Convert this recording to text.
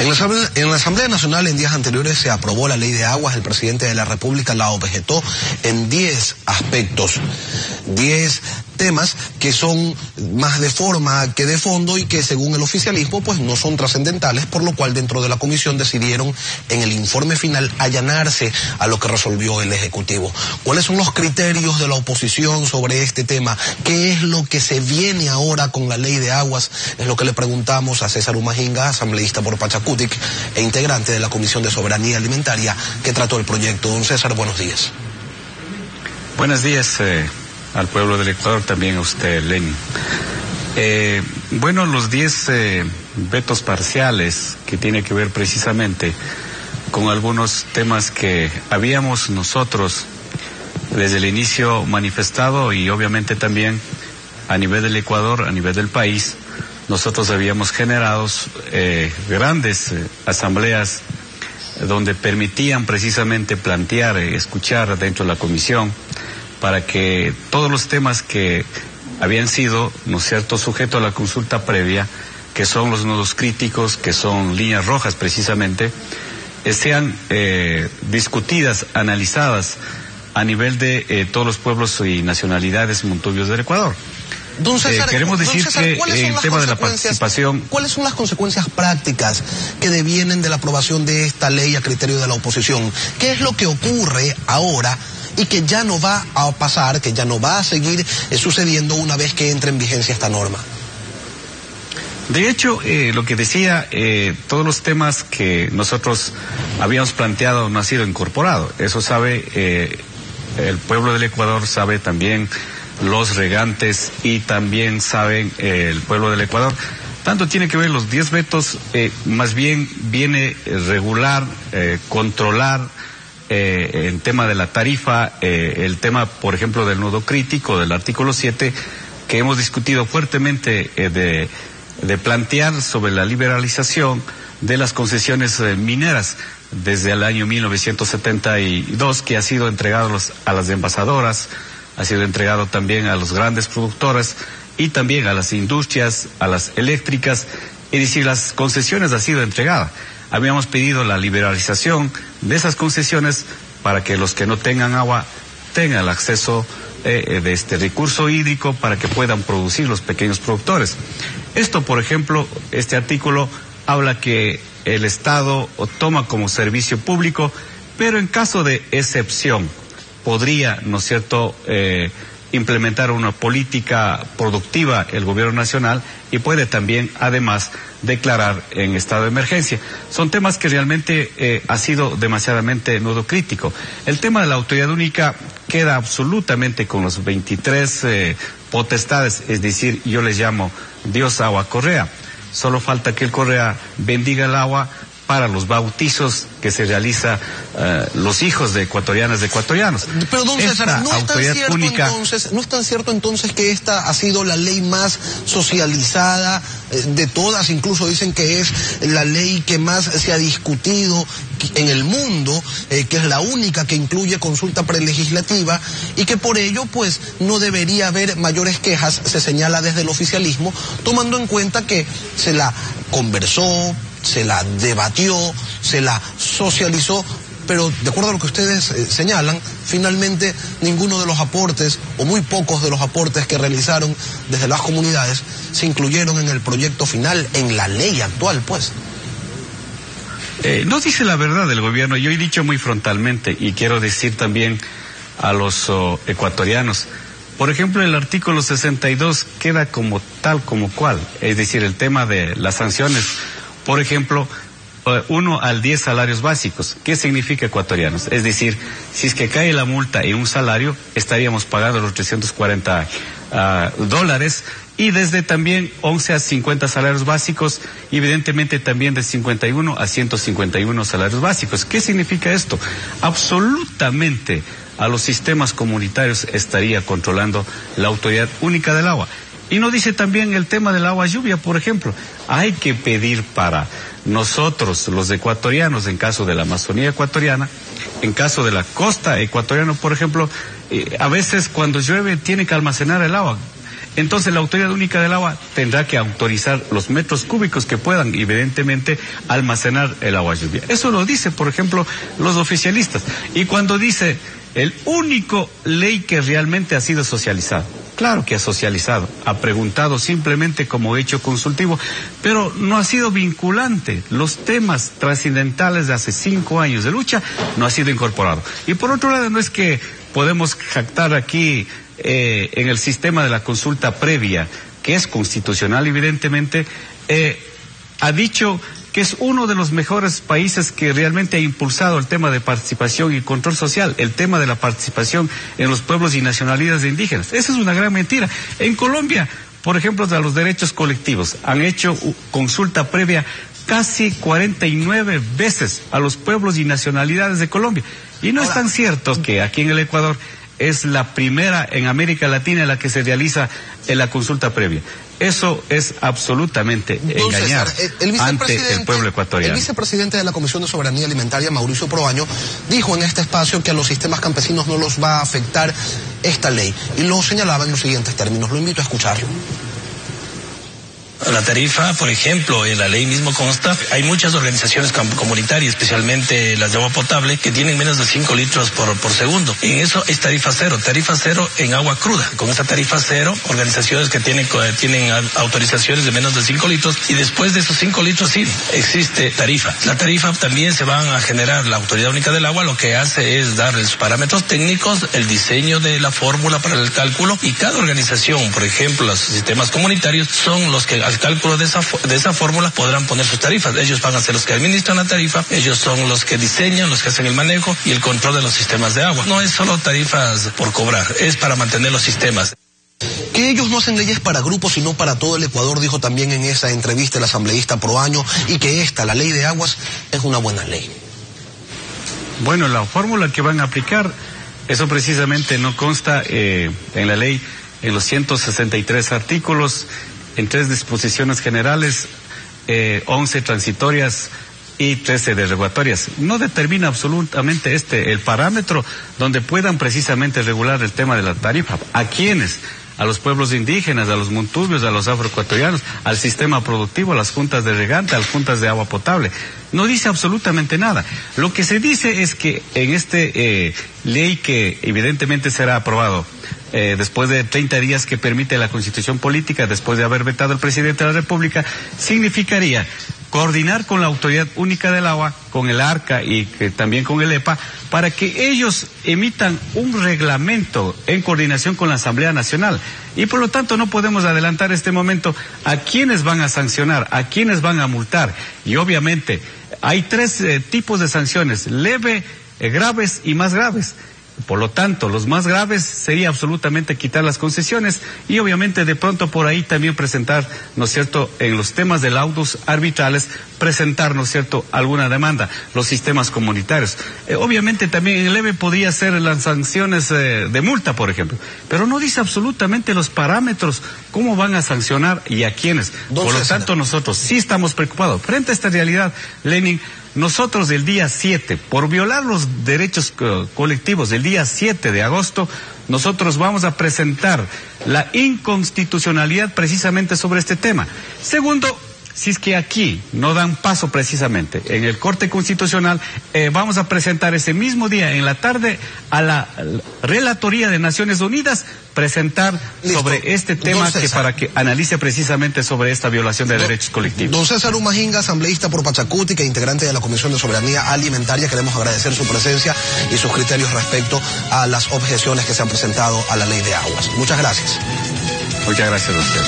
En la Asamblea Nacional en días anteriores se aprobó la Ley de Aguas. El presidente de la República la objetó en 10 aspectos, 10 temas que son más de forma que de fondo y que según el oficialismo pues no son trascendentales, por lo cual dentro de la comisión decidieron en el informe final allanarse a lo que resolvió el Ejecutivo. ¿Cuáles son los criterios de la oposición sobre este tema? ¿Qué es lo que se viene ahora con la Ley de Aguas? Es lo que le preguntamos a César Umajinga, asambleísta por Pachacutic e integrante de la Comisión de Soberanía Alimentaria que trató el proyecto. Don César, buenos días. Buenos días al pueblo del Ecuador, también a usted, Lenin. Bueno, los 10 vetos parciales que tiene que ver precisamente con algunos temas que habíamos nosotros desde el inicio manifestado y obviamente también a nivel del Ecuador, a nivel del país, nosotros habíamos generado grandes asambleas donde permitían precisamente plantear, escuchar dentro de la comisión para que todos los temas que habían sido, ¿no es cierto?, sujetos a la consulta previa, que son los nodos críticos, que son líneas rojas precisamente, sean discutidas, analizadas a nivel de todos los pueblos y nacionalidades montubios del Ecuador. Don César, queremos decir que el tema de la participación... ¿Cuáles son las consecuencias prácticas que devienen de la aprobación de esta ley a criterio de la oposición? ¿Qué es lo que ocurre ahora y que ya no va a pasar, que ya no va a seguir sucediendo una vez que entre en vigencia esta norma? De hecho, lo que decía, todos los temas que nosotros habíamos planteado no han sido incorporados. Eso sabe el pueblo del Ecuador, sabe también los regantes y también saben el pueblo del Ecuador. Tanto tiene que ver los 10 vetos, más bien viene regular, controlar en tema de la tarifa, el tema, por ejemplo, del nodo crítico del artículo 7, que hemos discutido fuertemente de plantear sobre la liberalización de las concesiones mineras desde el año 1972, que ha sido entregado a las envasadoras, ha sido entregado también a los grandes productores y también a las industrias, a las eléctricas, es decir, las concesiones han sido entregadas. Habíamos pedido la liberalización de esas concesiones para que los que no tengan agua tengan el acceso de este recurso hídrico para que puedan producir los pequeños productores. Esto, por ejemplo, este artículo habla que el Estado toma como servicio público, pero en caso de excepción podría, ¿no es cierto?, implementar una política productiva el gobierno nacional y puede también, además, declarar en estado de emergencia. Son temas que realmente ha sido demasiadamente nodo crítico. El tema de la autoridad única queda absolutamente con los 23 potestades, es decir, yo les llamo Dios, agua, Correa. Solo falta que el Correa bendiga el agua para los bautizos que se realiza los hijos de ecuatorianas de ecuatorianos. Pero don César, ¿no es tan cierto entonces que esta ha sido la ley más socializada de todas? Incluso dicen que es la ley que más se ha discutido en el mundo, que es la única que incluye consulta prelegislativa y que por ello pues no debería haber mayores quejas, se señala desde el oficialismo, tomando en cuenta que se la conversó, se la debatió, se la socializó, pero de acuerdo a lo que ustedes señalan, finalmente ninguno de los aportes, o muy pocos de los aportes que realizaron desde las comunidades, se incluyeron en el proyecto final, en la ley actual, pues. No dice la verdad el gobierno. Yo he dicho muy frontalmente, y quiero decir también a los ecuatorianos, por ejemplo, el artículo 62 queda como tal, como cual, es decir, el tema de las sanciones. Por ejemplo, 1 al 10 salarios básicos. ¿Qué significa ecuatorianos? Es decir, si es que cae la multa en un salario, estaríamos pagando los $340 y desde también 11 a 50 salarios básicos y evidentemente también de 51 a 151 salarios básicos. ¿Qué significa esto? Absolutamente a los sistemas comunitarios estaría controlando la autoridad única del agua. Y no dice también el tema del agua lluvia, por ejemplo. Hay que pedir para nosotros, los ecuatorianos, en caso de la Amazonía ecuatoriana, en caso de la costa ecuatoriana, por ejemplo, a veces cuando llueve tiene que almacenar el agua. entonces la Autoridad Única del Agua tendrá que autorizar los metros cúbicos que puedan, evidentemente, almacenar el agua lluvia. Eso lo dice, por ejemplo, los oficialistas. Y cuando dice el único ley que realmente ha sido socializado, claro que ha socializado, ha preguntado simplemente como hecho consultivo, pero no ha sido vinculante. Los temas trascendentales de hace 5 años de lucha no ha sido incorporado. Y por otro lado, no es que podemos jactar aquí en el sistema de la consulta previa, que es constitucional evidentemente, ha dicho que es uno de los mejores países que realmente ha impulsado el tema de participación y control social, el tema de la participación en los pueblos y nacionalidades indígenas. Esa es una gran mentira. En Colombia, por ejemplo, de los derechos colectivos, han hecho consulta previa casi 49 veces a los pueblos y nacionalidades de Colombia. Y no es tan cierto que aquí en el Ecuador es la primera en América Latina en la que se realiza la consulta previa. Eso es absolutamente engañar ante el pueblo ecuatoriano. El vicepresidente de la Comisión de Soberanía Alimentaria, Mauricio Proaño, dijo en este espacio que a los sistemas campesinos no los va a afectar esta ley. Y lo señalaba en los siguientes términos. Lo invito a escucharlo. La tarifa, por ejemplo, en la ley mismo consta, hay muchas organizaciones comunitarias, especialmente las de agua potable, que tienen menos de 5 litros por segundo. En eso es tarifa cero en agua cruda. Con esa tarifa cero, organizaciones que tienen autorizaciones de menos de 5 litros, y después de esos 5 litros sí existe tarifa. La tarifa también se van a generar, la Autoridad Única del Agua lo que hace es dar los parámetros técnicos, el diseño de la fórmula para el cálculo, y cada organización, por ejemplo, los sistemas comunitarios, son los que al cálculo de esa fórmula podrán poner sus tarifas. Ellos van a ser los que administran la tarifa, ellos son los que diseñan, los que hacen el manejo y el control de los sistemas de agua. No es solo tarifas por cobrar, es para mantener los sistemas. Que ellos no hacen leyes para grupos, sino para todo el Ecuador, dijo también en esa entrevista el asambleísta Proaño, y que la ley de aguas, es una buena ley. Bueno, la fórmula que van a aplicar, eso precisamente no consta en la ley, en los 163 artículos, en 3 disposiciones generales, 11 transitorias y 13 derogatorias. No determina absolutamente el parámetro donde puedan precisamente regular el tema de la tarifa. ¿A quiénes? A los pueblos indígenas, a los montubios, a los afroecuatorianos, al sistema productivo, a las juntas de regante, a las juntas de agua potable. No dice absolutamente nada. Lo que se dice es que en ley que evidentemente será aprobado después de 30 días que permite la Constitución Política, después de haber vetado el presidente de la República, significaría coordinar con la Autoridad Única del Agua, con el ARCA y también con el EPA, para que ellos emitan un reglamento en coordinación con la Asamblea Nacional. Y por lo tanto no podemos adelantar este momento a quiénes van a sancionar, a quiénes van a multar. Y obviamente hay 3 tipos de sanciones: leve, graves y más graves. Por lo tanto, los más graves sería absolutamente quitar las concesiones y obviamente de pronto por ahí también presentar, ¿no es cierto?, en los temas de laudos arbitrales, presentar, ¿no es cierto?, alguna demanda, los sistemas comunitarios. Obviamente también en leve podría ser las sanciones de multa, por ejemplo, pero no dice absolutamente los parámetros, cómo van a sancionar y a quiénes. Por lo tanto, nosotros sí estamos preocupados frente a esta realidad, Lenin. Nosotros el día 7, por violar los derechos colectivos, del día 7 de agosto, nosotros vamos a presentar la inconstitucionalidad precisamente sobre este tema. Segundo, si es que aquí no dan paso precisamente en el Corte Constitucional, vamos a presentar ese mismo día en la tarde a la Relatoría de Naciones Unidas, presentar sobre este tema para que analice precisamente sobre esta violación de derechos colectivos. Don César Umajinga, asambleísta por Pachacuti, que integrante de la Comisión de Soberanía Alimentaria, queremos agradecer su presencia y sus criterios respecto a las objeciones que se han presentado a la ley de aguas. Muchas gracias. Muchas gracias a usted.